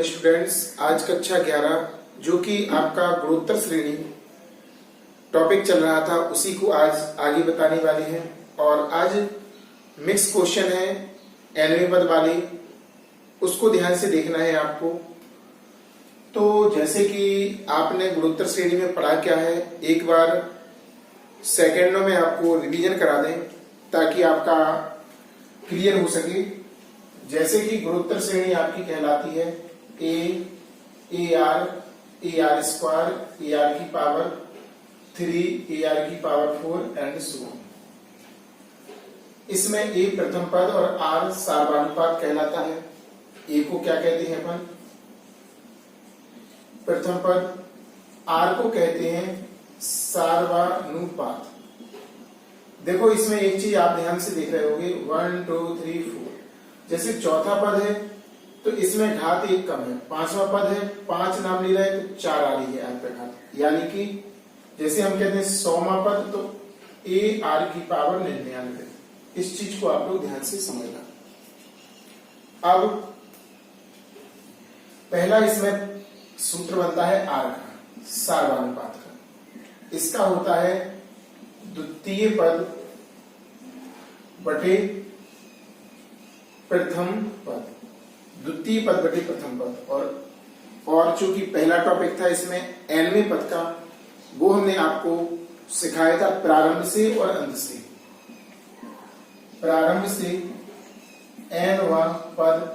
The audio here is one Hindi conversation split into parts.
स्टूडेंट्स, आज कक्षा 11 जो कि आपका गुणोत्तर श्रेणी टॉपिक चल रहा था उसी को आज आगे बताने वाले हैं। और आज मिक्स क्वेश्चन है nवें पद वाले, उसको ध्यान से देखना है आपको। तो जैसे कि आपने गुणोत्तर श्रेणी में पढ़ा क्या है, एक बार सेकेंडों में आपको रिवीजन करा दें ताकि आपका क्लियर हो सके। जैसे कि गुणोत्तर श्रेणी आपकी कहलाती है ए आर स्क्वायर, ए आर की पावर 3, ए आर की पावर 4 एंड सो ऑन। इसमें ए प्रथम पद और आर सार्वनुपात कहलाता है। ए को क्या कहते हैं अपन? प्रथम पद। आर को कहते हैं सार्वनुपात। देखो इसमें एक चीज आप ध्यान से देख रहे होगे, 1 2 3 4। जैसे चौथा पद है तो इसमें घात 1 कम है, पांचवा पद है 5 नाम ले रहा है तो 4 आ रही है आर पे घात, यानी कि जैसे हम कहते हैं 100वां पद तो ए आर की पावर 99। इस चीज को आप लोग ध्यान से समझना। अब पहला इसमें सूत्र बनता है आर का, सार्वनुपात का। इसका होता है द्वितीय पद बटे प्रथम पद, द्वितीय पद बटे प्रथम पद। और चूंकि पहला टॉपिक था इसमें nवें पद का, वो हमने आपको सिखाया था प्रारंभ से और अंत से। प्रारंभ से nवां पद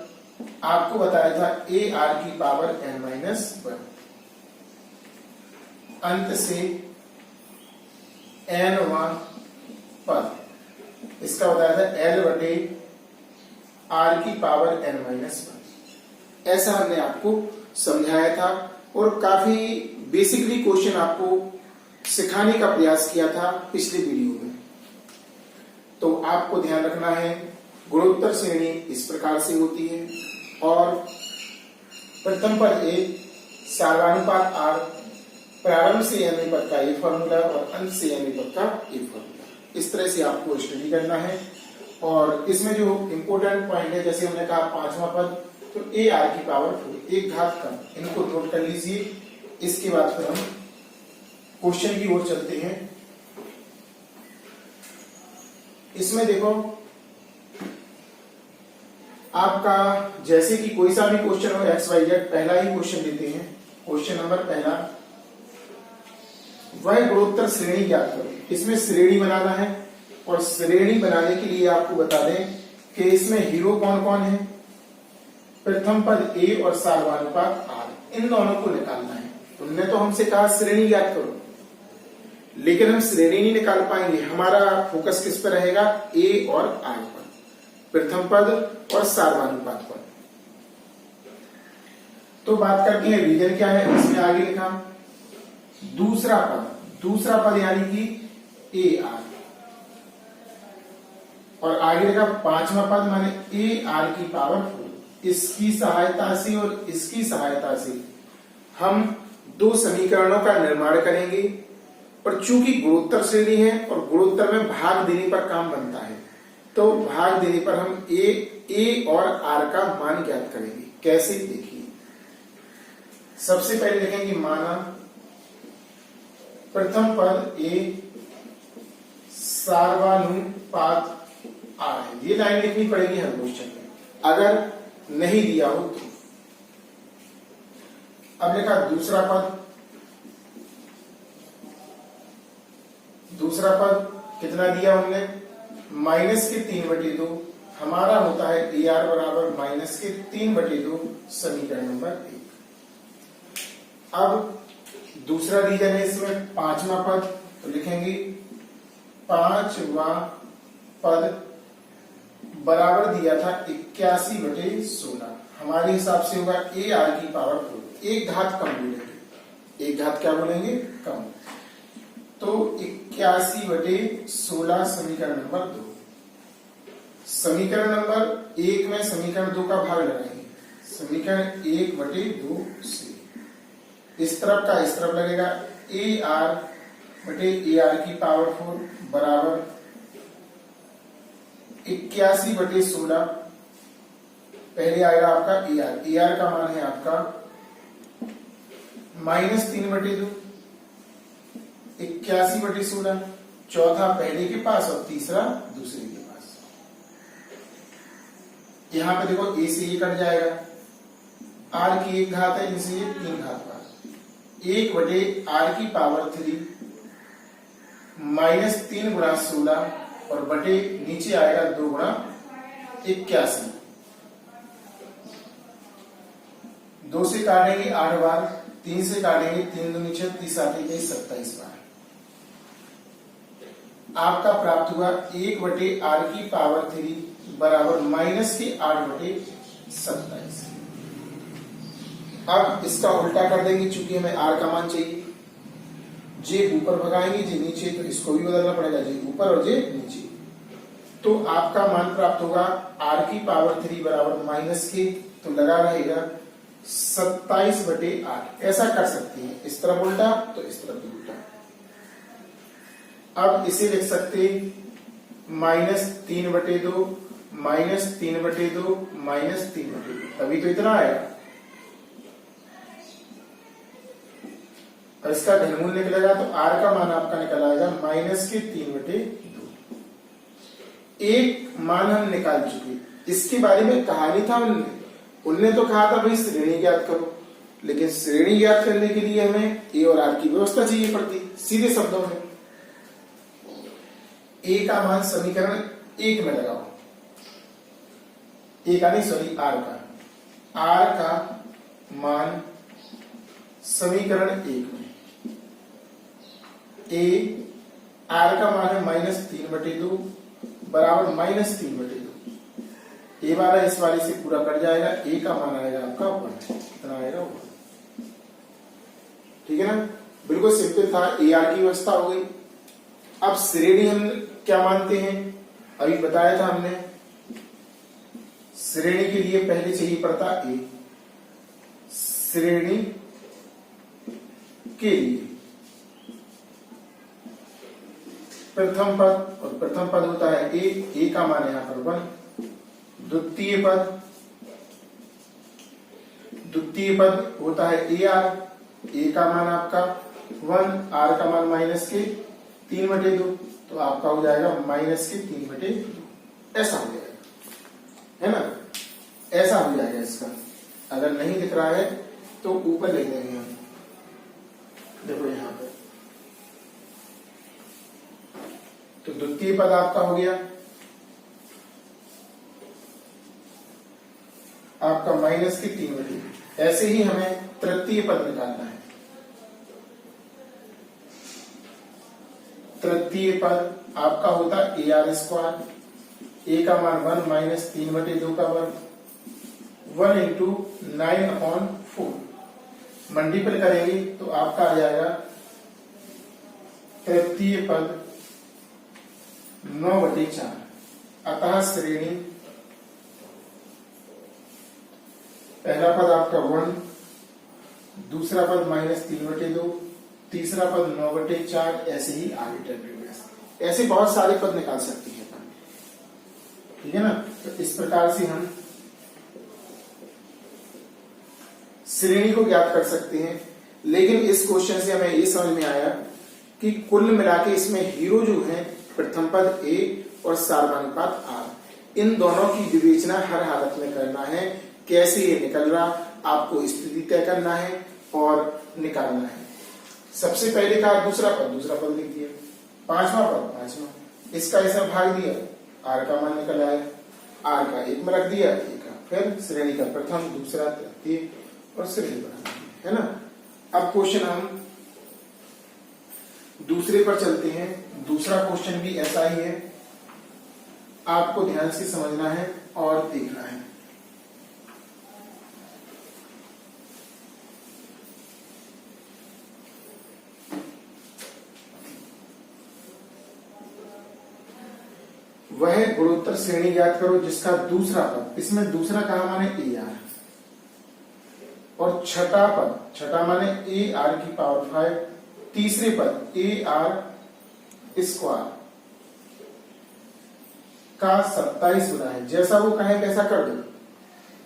आपको बताया था ए आर की पावर n-1, अंत से nवां पद इसका बताया था l बटे आर की पावर n-1। ऐसा हमने आपको समझाया था और काफी बेसिकली क्वेश्चन आपको सिखाने का प्रयास किया था पिछले वीडियो में। तो आपको ध्यान रखना है, गुणोत्तर श्रेणी इस प्रकार से होती है और प्रथम पद ए, सार्वनुपात आर, प्रारंभ से nवें पद का ये फॉर्मूला और अंत से nवें पद का ये फॉर्मूला। इस तरह से आपको स्टडी करना है। और इसमें जो इंपोर्टेंट पॉइंट है, जैसे हमने कहा पांचवा पद तो ए आर की पावर 4, एक घात कम, इनको नोट कर लीजिए। इसके बाद फिर हम क्वेश्चन की ओर चलते हैं। इसमें देखो आपका जैसे कि कोई सा भी क्वेश्चन हो XYZ, पहला ही क्वेश्चन लेते हैं। क्वेश्चन नंबर पहला, वह गुणोत्तर श्रेणी ज्ञात करो। इसमें श्रेणी बनाना है और श्रेणी बनाने के लिए आपको बता दें कि इसमें हीरो कौन कौन है, प्रथम पद ए और सार्वनुपात आर, इन दोनों को निकालना है। तुमने तो हमसे कहा श्रेणी ज्ञात करो, लेकिन हम श्रेणी नहीं निकाल पाएंगे। हमारा फोकस किस पर रहेगा? ए और आर पर, प्रथम पद और सार्वनुपात पर। तो बात करते हैं रीजन क्या है। इसमें आगे लिखा दूसरा पद यानी कि ए आर, और आगे लिखा पांचवा पद माने ए आर की पावर 4। इसकी सहायता से और इसकी सहायता से हम दो समीकरणों का निर्माण करेंगे। और चूंकि गुणोत्तर श्रेणी है और गुणोत्तर में भाग देने पर काम बनता है, तो भाग देने पर हम ए और आर का मान ज्ञात करेंगे। कैसे, देखिए। सबसे पहले लिखेंगे माना प्रथम पद ए सार्वनुपात आर है। ये लाइन लिखनी पड़ेगी हर क्वेश्चन में, अगर नहीं दिया हो तो। अब लिखा दूसरा पद कितना दिया हमने? -3/2। हमारा होता है ए आर बराबर -3/2, समीकरण नंबर 1। अब दूसरा रीजन है इसमें पांचवा पद, तो लिखेंगे पांचवा पद बराबर दिया था 81/16। हमारे हिसाब से होगा ए आर की पावर 4, एक घात कम बोलेंगे। एक घात क्या बोलेंगे? कम। तो 81/16 समीकरण नंबर 2। समीकरण नंबर 1 में समीकरण 2 का भाग लगाएंगे। समीकरण 1/2 से इस तरफ का इस तरफ लगेगा, ए आर बटे ए आर की पावर 4 बराबर 81/16 पहले आएगा आपका ए आर, ए आर का मान है आपका -3/2, 81/16, चौथा पहले के पास और तीसरा दूसरे के पास। यहां पे देखो ए से ये कट जाएगा, आर की 1 घात है, इनसे ये 3 घात का 1/r⁻³ -3 × 16 और बटे नीचे आएगा 2 × 81। 2 से काटेंगे 8 बार, 3 से काटेंगे 3 दूनी 6, 30 8 27 बार। आपका प्राप्त हुआ 1/r⁻³ बराबर -8/27। अब इसका उल्टा कर देंगे, चूंकि हमें r का मान चाहिए। जे ऊपर भगाएंगे, जे नीचे, तो इसको भी बदलना पड़ेगा, जे ऊपर और जे नीचे। तो आपका मान प्राप्त होगा r⁻³ बराबर -के, तो लगा रहेगा 27/8। ऐसा कर सकते हैं, इस तरफ उल्टा तो इस तरफ भी उल्टा। अब इसे लिख सकते -3/2 -3/2 -3/2, तभी तो इतना आएगा। और इसका घनमूल निकलेगा तो r का मान आपका निकल आएगा -3/2। एक मान हम निकाल चुके, इसके बारे में कहा नहीं था उनने तो कहा था भाई श्रेणी ज्ञात करो, लेकिन श्रेणी ज्ञात करने के लिए हमें ए और आर की व्यवस्था चाहिए पड़ती। सीधे शब्दों में ए का मान समीकरण 1 में लगाओ, ए का नहीं सॉरी आर का मान समीकरण 1 में। ए आर का मान है -3/2 बराबर -3/2। ए वाला इस वाले से पूरा कट जाएगा, ए का मान आएगा आपका 1, इतना आएगा 1। ठीक है ना, बिल्कुल सिंपल था, ए आर की व्यवस्था हो गई। अब श्रेणी हम क्या मानते हैं, अभी बताया था हमने। श्रेणी के लिए पहले चाहिए पड़ता ए, श्रेणी के लिए प्रथम पद, और प्रथम पद होता है ए का मान यहां पर 1। द्वितीय पद होता है ए आर, ए का मान आपका 1, आर का मान -3/2, तो आपका हो जाएगा -3/2। ऐसा हो जाएगा, है ना, ऐसा हो जाएगा इसका। अगर नहीं दिख रहा है तो ऊपर लिख देंगे हम, देखो यहां पर। तो द्वितीय पद आपका हो गया आपका -3/2। ऐसे ही हमें तृतीय पद निकालना है। तृतीय पद आपका होता AR², ए का मान 1 -3/2 का वर्ग 1 × 9/4। मल्टीपल करेंगे तो आपका आ जाएगा तृतीय पद 9/4। अतः श्रेणी पहला पद आपका 1, दूसरा पद -3/2, तीसरा पद 9/4, ऐसे ही आगे टर्मिनेस। ऐसे बहुत सारे पद निकाल सकते हैं अपन, ठीक है ना। तो इस प्रकार से हम श्रेणी को ज्ञात कर सकते हैं। लेकिन इस क्वेश्चन से हमें ये समझ में आया कि कुल मिला के इसमें हीरो जो है प्रथम पद ए और सार्वधानिक आर, इन दोनों की विवेचना हर हालत में करना है। कैसे ये निकल रहा, आपको स्थिति तय करना है और निकालना है। सबसे पहले कहा दूसरा पद लिख दिया, पांचवा पद पांचवा, इसका ऐसा भाग दिया, आर का मान निकल आया, आर का 1 में रख दिया, ए का, फिर श्रेणी का प्रथम, दूसरा, तृतीय और श्रेणी बना, है ना। अब क्वेश्चन हम दूसरे पर चलते हैं। दूसरा क्वेश्चन भी ऐसा ही है, आपको ध्यान से समझना है और देखना है। वह गुणोत्तर श्रेणी ज्ञात करो जिसका दूसरा पद, इसमें दूसरा कहा माने ए आर, और छठा माने AR⁵, तीसरे पद AR² का 27 गुना है। जैसा वो कहे वैसा कर दो,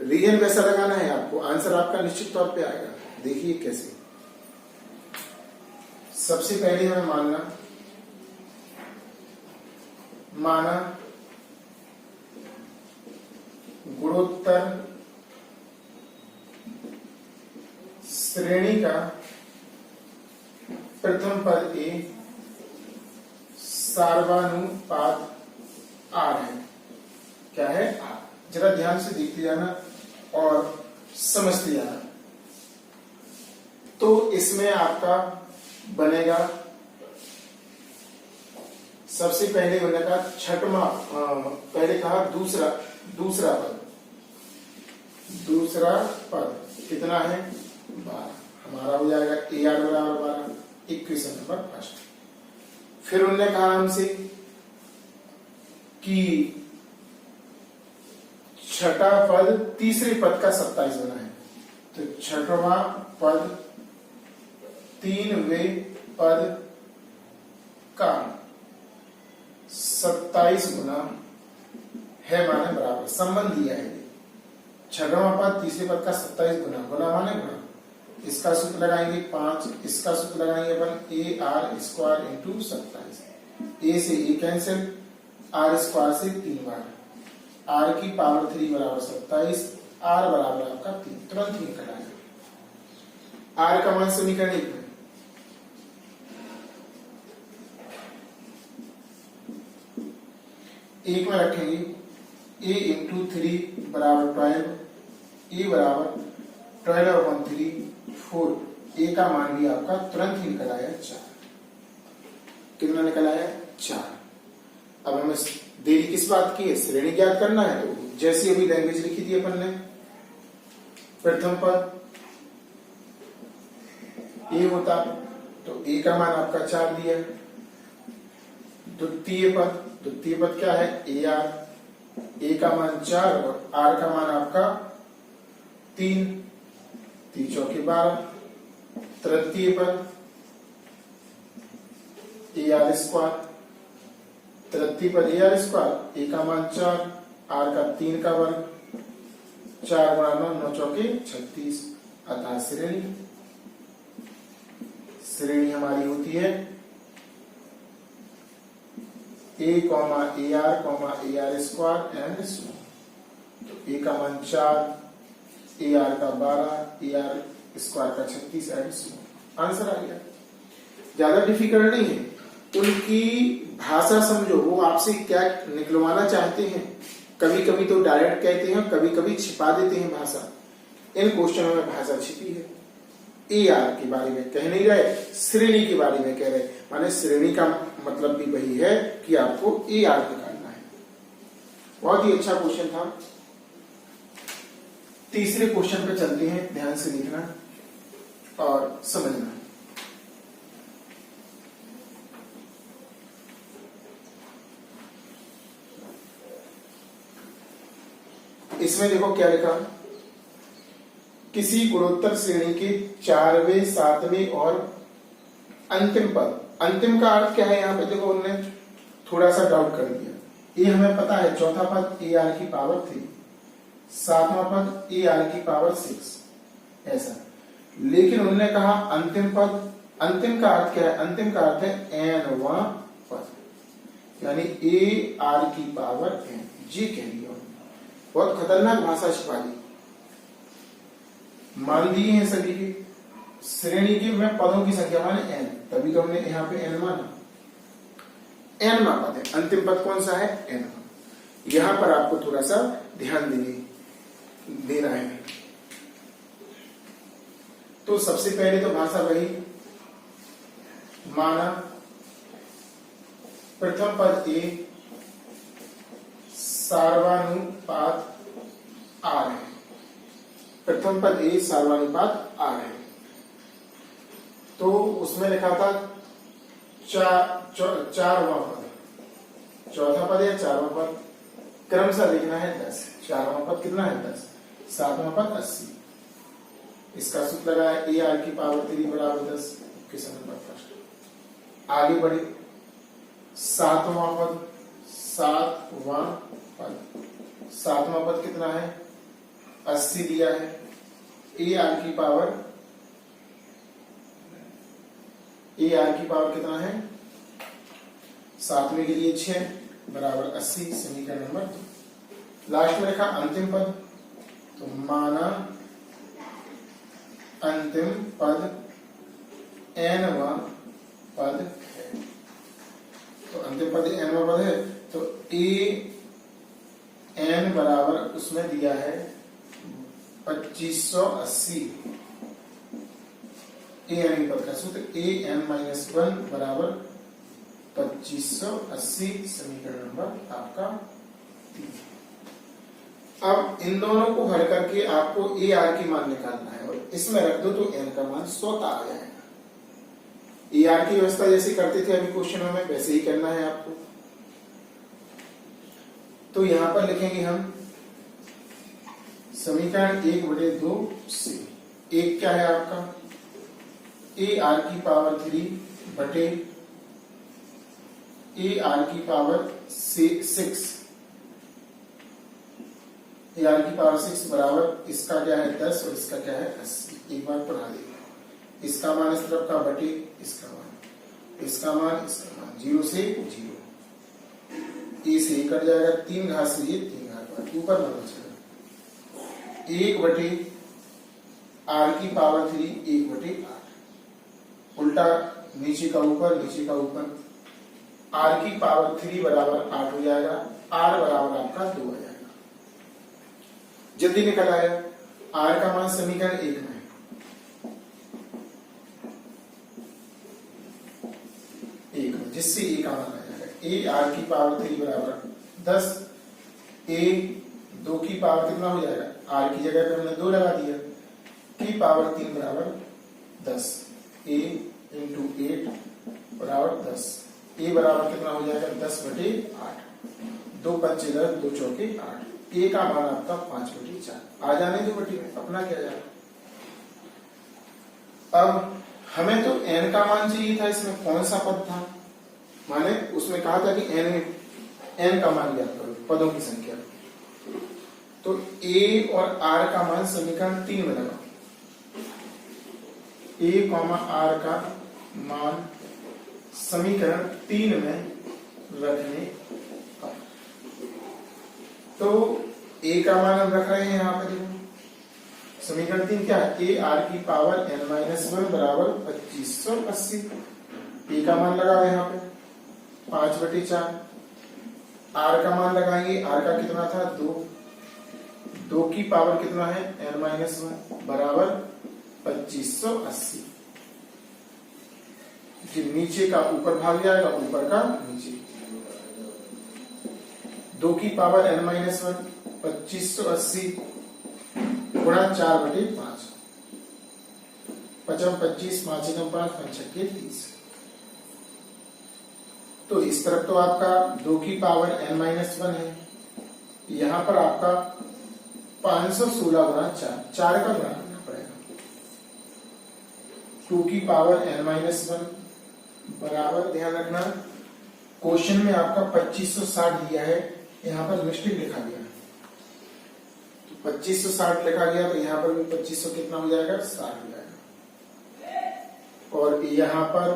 रीजन वैसा लगाना है आपको, आंसर आपका निश्चित तौर पे आएगा। देखिए कैसे। सबसे पहले हमें माना गुणोत्तर श्रेणी का प्रथम पद ए सार्वनुपात आर है। क्या है? आर। जरा ध्यान से देखते जाना और समझते जाना। तो इसमें आपका बनेगा, सबसे पहले होने का छठवां, पहले कहा दूसरा पद, दूसरा पद कितना है? 12। हमारा हो जाएगा ए आर बराबर 12। Equation number first. फिर उन्होंने कहा हमसे कि छठा पद तीसरे पद का 27 बना है। तो छठवां पद 3वें पद का 27 गुना है माने बराबर। संबंध दिया है। छठवां पद तीसरे पद का 27 गुना, गुना माने गुना। इसका सूत्र लगाएंगे 5, इसका सूत्र लगाएंगे अपन ए आर स्क्वायर इंटू 27। ए से ए कैंसिल, आर स्क्वायर से 3 बार, आर की पावर 3 बराबर 27, आर बराबर आपका 3। तुरंत ही निकल आएगा आर का मान समीकरण 1 में। एक में रखेंगे a इंटू 3 बराबर 12, ए बराबर 12/3 4। ए का मान भी आपका तुरंत ही निकल आया 4। कितना निकल आया? 4। अब हमें देरी किस बात की है? श्रेणी ज्ञात करना है। तो जैसी अभी लैंग्वेज लिखी थी अपन ने, प्रथम पद ए होता तो ए का मान आपका 4 दिया। द्वितीय पद क्या है? A R. ए का मान 4 और आर का मान आपका 3, 3 चौके 12। तृतीय पद ए आर स्क्वायर। तृतीय पद ए आर स्क्वायर, ए का मान 4, आर का 3 का वर्ग, 4 गुणा 9, 9 चौके 36। अतः श्रेणी हमारी होती है a comma a r square and so. तो ए का मान 4, ए आर का 12, ए आर स्क्वायर का 36 एंड सो। आंसर आ गया। ज्यादा डिफिकल्ट नहीं है। उनकी भाषा समझो, वो आपसे क्या निकलवाना चाहते हैं। कभी कभी तो डायरेक्ट कहते हैं, कभी कभी छिपा देते हैं भाषा। इन क्वेश्चनों में भाषा छिपी है। ए आर के बारे में कह नहीं रहे, श्रेणी के बारे में कह रहे। माने श्रेणी का मतलब भी वही है कि आपको ए आर निकालना है। बहुत ही अच्छा क्वेश्चन था। तीसरे क्वेश्चन पे चलते हैं। ध्यान से देखना और समझना। इसमें देखो क्या लिखा, किसी गुणोत्तर श्रेणी के 4वें, 7वें और अंतिम पद। अंतिम का अर्थ क्या है? यहाँ पे देखो उन्होंने थोड़ा सा डाउट कर दिया। ये हमें पता है, चौथा पद ए आर की पावर 3, 7वां पद ए आर की पावर 6, ऐसा। लेकिन उन्होंने कहा अंतिम पद। अंतिम का अर्थ क्या है? अंतिम का अर्थ है n वां पद, यानी ए आर की पावर n। जी कह दिया। बहुत खतरनाक भाषा छिपा दी। मान दिए हैं सभी के श्रेणी की में पदों की संख्या माने n, तभी तो हमने यहाँ पे n माना। n पद है। अंतिम पद कौन सा है? n। यहां पर आपको थोड़ा सा ध्यान देना है। तो सबसे पहले तो भाषा वही, माना प्रथम पद ए सार्वनुपात आर है। प्रथम पद ए सार्वनुपात आर है। तो उसमें लिखा था 4वां पद, चौथा पद या 4वां पद क्रमशः लिखना है 10। 4वां पद कितना है? 10। 7वां पद 80। इसका सूत्र लगाया ए आर की पावर 3 बराबर 10। Question number first. आगे बढ़े। 7वां पद 7वां पद कितना है? 80 दिया है। ए आर की पावर कितना है? 7 में के लिए 6 बराबर 80, समीकरण नंबर 2। लास्ट में लिखा अंतिम पद, तो माना अंतिम पद nवा पद है। तो अंतिम पद nवा पद है, तो ए एन बराबर उसमें दिया है 2580। ए एन पद का सूत्र ए एन माइनस 1 बराबर 2580, समीकरण नंबर आपका 3। अब इन दोनों को हल करके आपको ए आर की मान निकालना है और इसमें रख दो तो एन का मान स्वतः आ जाएगा। ए आर की व्यवस्था जैसे करते थे अभी क्वेश्चनों में, वैसे ही करना है आपको। तो यहां पर लिखेंगे हम समीकरण 1/2 से एक क्या है आपका ए आर की पावर 3 बटे ए आर की पावर 6, ए आर की पावर 6 बराबर इसका क्या है 10 और इसका क्या है 80। एक बार पढ़ा देगा, इसका मान इस तरफ का बटे इसका मान, इसका मान 0 से 0, ए से कट जाएगा, 3 घात से ये 3 घात ऊपर बन बचेगा 1 बटे आर की पावर 3 1 बटे 8, उल्टा नीचे का ऊपर नीचे का ऊपर, आर की पावर 3 बराबर 8 हो जाएगा, आर बराबर आपका 2 आ जाएगा। जल्दी निकल आया, आर का मान समीकरण 1 में जिससे ए का मान आ जाएगा ए आर की पावर 3 बराबर 10, ए 2 की पावर कितना हो जाएगा, आर की जगह पे हमने 2 लगा दिया, की पावर 3 बराबर 10, ए इंटू 8 बराबर 10, ए बराबर कितना हो जाएगा 10 बटे 8, 2 पंचे 10, 2 चौके 8, ए का मान आपका 5 बटे 4 आ जाने दो बटे में, अपना क्या जाएगा। अब हमें तो n का मान चाहिए था, इसमें कौन सा पद था, माने उसमें कहा था कि n का मान ज्ञात करो, पदों की संख्या। तो a और r का मान समीकरण 3 में लगा, a, r का मान समीकरण 3 में रखने का। तो a का मान हम रख रहे हैं यहाँ पे, देखो समीकरण 3 क्या है, ए आर की पावर n-1 बराबर 2580, ए का मान लगा है यहाँ पे 5 बटे 4, आर का मान लगाएंगे, आर का कितना था 2 की पावर कितना है n-1 बराबर 2580, जो नीचे का ऊपर भाग जाएगा, ऊपर का नीचे, 2 की पावर n-1 2580 गुणा 4 बटे 5, 5 25, 5 एकम 5, 5 छक्के 30। तो इस तरफ तो आपका 2 की पावर n-1 है, यहां पर आपका 516 गुणा 4 का गुणा करना पड़ेगा, 2 की पावर n-1 बराबर, ध्यान रखना क्वेश्चन में आपका 2560 दिया है, यहां पर मिस्टेक लिखा गया है, 2560 लिखा गया, तो यहाँ पर भी 2500 कितना हो जाएगा 60 हो जाएगा, और यहाँ पर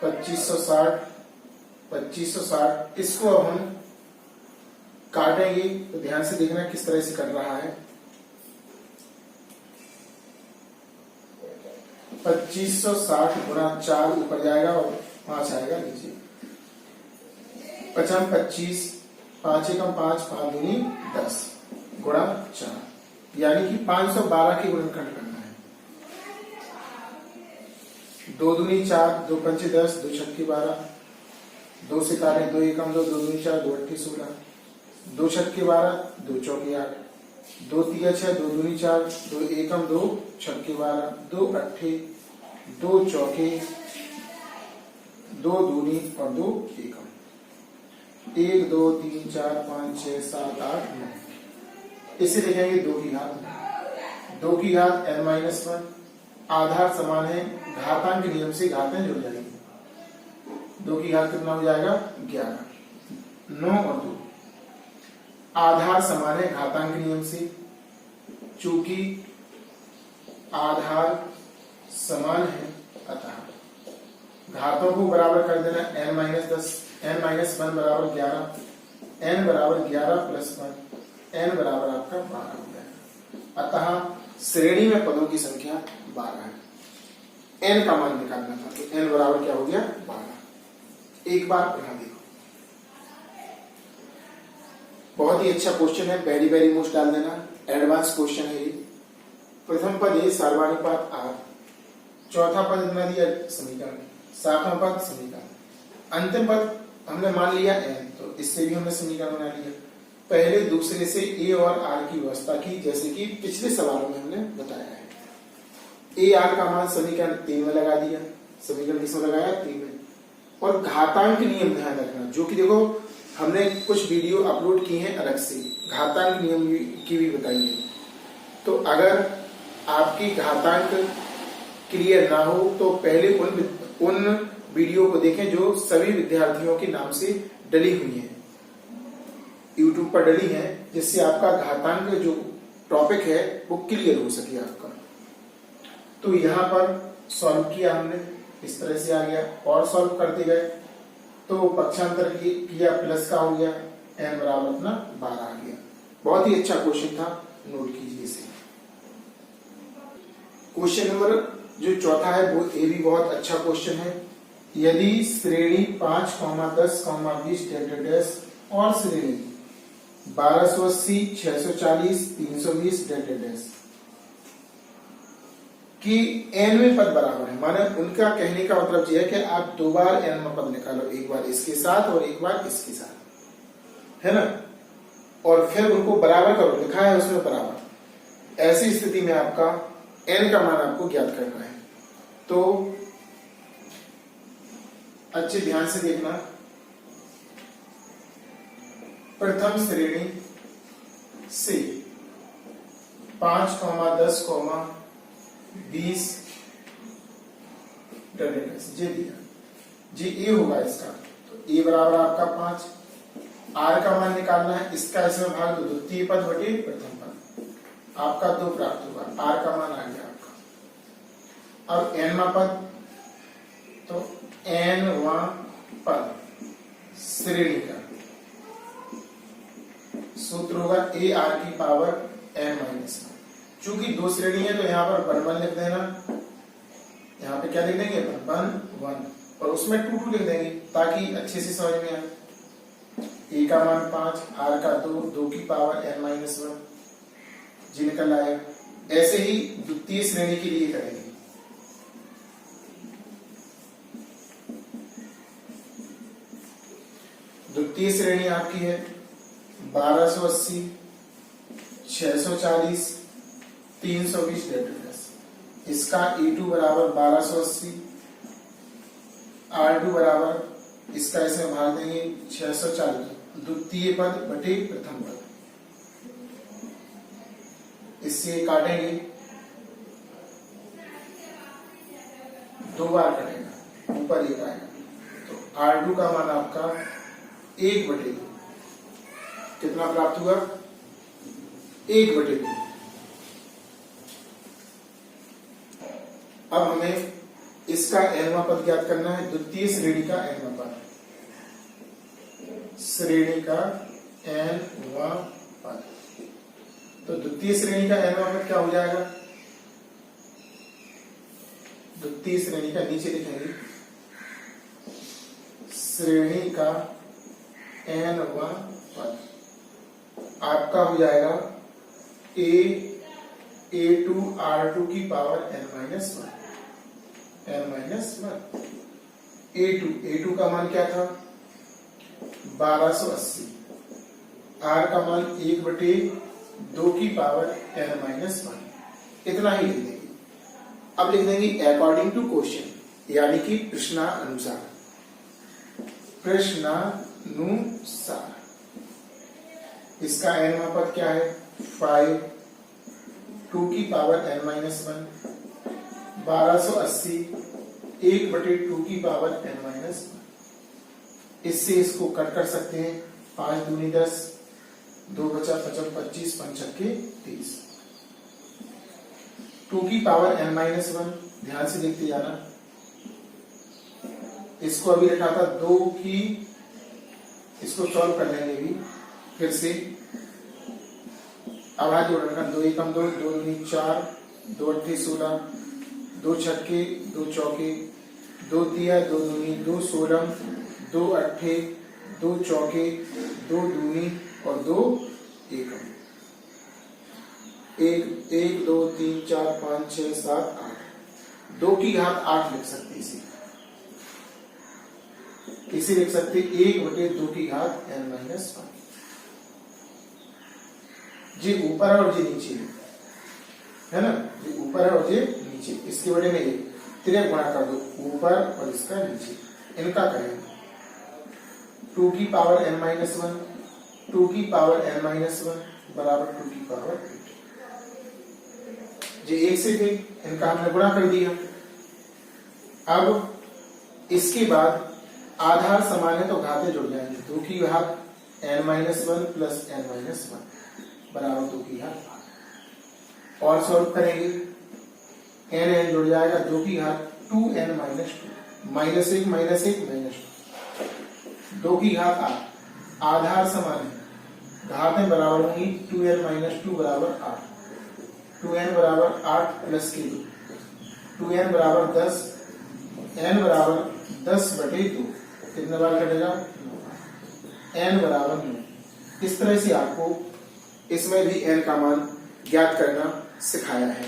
2560 इसको अब हम काटेंगे, तो ध्यान से देखना किस तरह से कर रहा है। 2560 गुणा 4 ऊपर जाएगा और 5 आएगा नीचे, 5 25, 5 एकम 5, 5 दूनी 10 गुणा 4, यानी कि 512 की गुणनखंड करना है, 2 दूनी 4, 2 पंचे 10, 2 छक्के 12, 2 से काटे 2 एकम 2, 2 दूनी 4, 2 अट्ठी 16, 2 छक्के 12, 2 चौके 8, 2 तिया 6, 2 दूनी 4, 2 एकम 2 छक्के 12, 2 अट्ठे 2 चौके 2 दूनी और 2 एकम, 1 2 3 4 5 6 7 8 9, इसे लिखेंगे 2 की घात n-1, आधार समान है, घातांक नियम से घातें जुड़ जाएंगी, 2 की घात कितना हो जाएगा 11, 9 और 2, आधार समान है घातांक नियम से, चूंकि आधार समान है अतः घातों को बराबर कर देना n-10, n-1 बराबर 11, n बराबर 11 प्लस 1, n बराबर आपका 12 हो जाएगा। अतः श्रेणी में पदों की संख्या 12 है। n का मान निकालना था तो n बराबर क्या हो गया 12। एक बार पुनः देखो, बहुत ही अच्छा क्वेश्चन है, वेरी मोस्ट डाल देना, एडवांस क्वेश्चन है ये। प्रथम पद ए सर्वानुपात r, चौथा पद इतना दिया समीकरण, सातवां पद समीकरण, अंतिम पद हमने मान लिया n, तो इससे भी हमने समीकरण बना लिया। पहले दूसरे से a और r की व्यवस्था की, जैसे कि पिछले सवालों में हमने बताया है। a r का मान समीकरण 3 में लगा दिया, समीकरण किसमें लगाया 3 में। और घातांक नियम ध्यान रखना, जो कि देखो हमने कुछ वीडियो अपलोड की हैं अलग से, घातांक नियम की भी बताई है। तो अगर आपकी घातांक क्लियर ना हो तो पहले उन वीडियो को देखें जो सभी विद्यार्थियों के नाम से डली हुई हैं, YouTube पर डली हैं, जिससे आपका घातांक जो टॉपिक है वो क्लियर हो सके आपका। तो यहाँ पर सॉल्व किया हमने, इस तरह से आ गया, और सॉल्व करते गए तो पक्षांतर किया, प्लस का हो गया, n बराबर अपना 12 आ गया। बहुत ही अच्छा क्वेश्चन था, नोट कीजिए इसे। क्वेश्चन नंबर जो चौथा है वो ये भी बहुत अच्छा क्वेश्चन है। यदि श्रेणी 5, 10, 20 डैश और श्रेणी 1280, 640, 320 डैश कि nवें पद बराबर है, माने उनका कहने का मतलब यह है कि आप दो बार nवां पद निकालो, एक बार इसके साथ और एक बार इसके साथ, है ना, और फिर उनको बराबर करो, लिखा है उसमें बराबर। ऐसी स्थिति में आपका n का मान आपको ज्ञात करना है। तो अच्छे ध्यान से देखना, प्रथम श्रेणी से 5, 10, 20 जे दिया, जे ए होगा इसका, तो ए बराबर आपका 5। आर का मान निकालना है, इसका इसमें भाग दो, द्वितीय पद बटे प्रथम पद, आपका 2 प्राप्त होगा, आर का मान आ गया आपका। अब nवां पद, तो nवां पद श्रेणी का सूत्र होगा ए आर की पावर n-1। चूंकि दो श्रेणी है तो यहाँ पर 1 लिख देना, यहाँ पे क्या लिख देंगे 1, और उसमें 2 लिख देंगे ताकि अच्छे से समझ में आए। ए का मान 5, आर का 2 की पावर n-1 जी निकल आएगा। ऐसे ही द्वितीय श्रेणी के लिए करेंगे। द्वितीय श्रेणी आपकी है 1280, 640, 320 डैश। इसका E2 बराबर 1280, R2 बराबर इसका इसमें भाग देंगे 640, द्वितीय पद बटे प्रथम पद, इससे काटेंगे, 2 बार कटेगा, ऊपर 1 आएगा, तो R2 का मान आपका 1 बटे 2 कितना प्राप्त हुआ 1 बटे 2। अब हमें इसका nवां पद ज्ञात करना है, द्वितीय श्रेणी का nवां पद, श्रेणी का nवां पद। तो द्वितीय श्रेणी का nवां पद क्या हो जाएगा, द्वितीय श्रेणी का नीचे लिखेंगे, श्रेणी का nवां पद आपका हो जाएगा A2 R2 की पावर n-1, A2 का मान क्या था 1280, R का मान 1 बटे 2 की पावर n-1, इतना ही लिख देंगे। अब लिख देंगे अकॉर्डिंग टू क्वेश्चन, यानी कि प्रश्नानुसार, इसका nवां पद क्या है 5, 2 की पावर n-1, 1280, 1 बटे 2 की पावर n-1। इससे इसको कट कर सकते हैं, 5 दूनी 10, 2 बचा 25, 5 छक्के 30। 2 की पावर n-1, ध्यान से देखते जाना। इसको अभी रखा था 2 की, इसको सॉल्व कर लेंगे भी फिर से। अब हाथ जोड़ रखा, 2 एकम 2, 2 दूनी 4, 2 अट्ठे 16, 2 छक्के 2 चौके, 2 तिया 2 दूनी 2 16, 2 अट्ठे 2 चौके, 2 दूनी और 2 एकम। 1 1 2 3 4 5 6 7 8, 2 की घात 8 लिख सकते इसे लिख सकते 1/2 की घात n-1। जी ऊपर है और जी नीचे है ना, जी ऊपर है और जी नीचे। इसके बड़े में ये तिरक गुणा कर दो, ऊपर और इसका नीचे, इनका करेंगे 2 की पावर n-1, 2 की पावर n-1 बराबर 2 की पावर 8। जी एक से भी इनका हमने गुणा कर दिया। अब इसके बाद आधार समान है तो घातें जुड़ जाएंगे। 2 की घात n-1 प्लस n-1 बराबर 2 की घात 8। और सॉल्व करेंगे, n n जुड़ जाएगा, 2 की घात 2n-2, -1 -1 -2, 2 की घात 8। आधार समान है, घातें बराबर होंगी, 2n-2 बराबर 8, 2n बराबर 8 प्लस के 2, 2n बराबर 10, n बराबर 10/2, कितने बार कटेगा, n बराबर 9। इस तरह से आपको इसमें भी n का मान ज्ञात करना सिखाया है।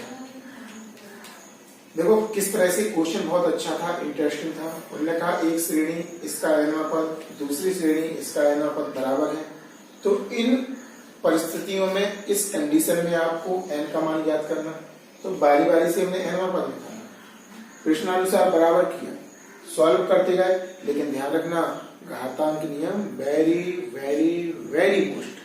देखो किस तरह से क्वेश्चन बहुत अच्छा था, इंटरेस्टिंग था। उन्होंने कहा एक श्रेणी इसका nवां पद, दूसरी श्रेणी इसका nवां पद बराबर है, तो इन परिस्थितियों में, इस कंडीशन में आपको n का मान ज्ञात करना। तो बारी बारी से हमने nवां पद निकाला, प्रश्नानुसार बराबर किया, सॉल्व करते गए, लेकिन ध्यान रखना घातांक नियम वेरी वेरी वेरी मोस्ट,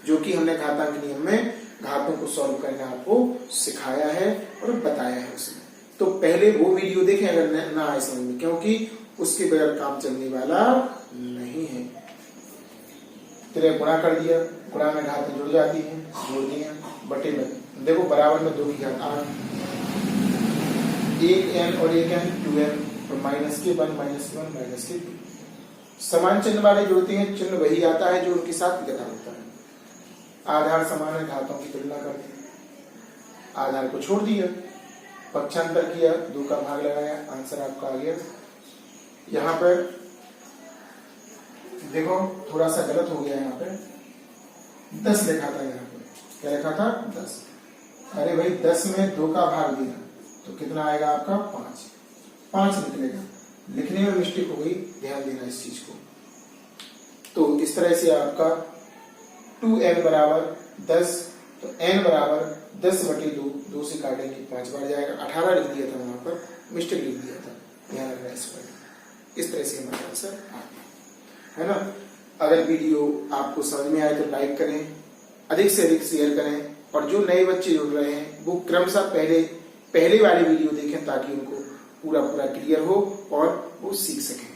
जो कि हमने घातांक नियम में घातों को सॉल्व करना आपको सिखाया है और बताया है उसमें। तो पहले वो वीडियो देखें अगर ना आए समझ में, क्योंकि उसके बगैर काम चलने वाला नहीं है। तेरे गुणा कर दिया, गुणा में घातें जुड़ जाती हैं, जोड़ दिया, बटे में देखो बराबर में 2 की घात 8, 1 n और 1 n 2n, तो माइनस के 1 -1 माइनस के 2। समान चिन्ह वाले जुड़ते हैं, चिन्ह वही आता है जो उनके साथ लिखा होता है। आधार समान है, घातों की तुलना कर दी, आधार को छोड़ दिया, पक्षांतर किया, 2 का भाग लगाया, आंसर आपका आ गया। यहाँ पर देखो थोड़ा सा गलत हो गया, यहाँ पे 10 लिखा था, यहाँ पे क्या लिखा था 10। अरे भाई 10 में 2 का भाग देना तो कितना आएगा आपका 5 निकलेगा। लिखने में मिस्टेक हो गई, ध्यान देना इस चीज को। तो इस तरह से आपका 2n बराबर 10, तो n बराबर 10/2, 2 से काटेंगे 5 बार जाएगा, 18 लिख दिया था वहां पर, मिस्टेक लिख दिया था, ध्यान रखना इस पर। इस तरह से हमारा आंसर आ गया है ना। अगर वीडियो आपको समझ में आए तो लाइक करें, अधिक से अधिक शेयर करें, और जो नए बच्चे जुड़ रहे हैं वो क्रमशः पहले वाली वीडियो देखें, ताकि उनको पूरा क्लियर हो और वो सीख सकें।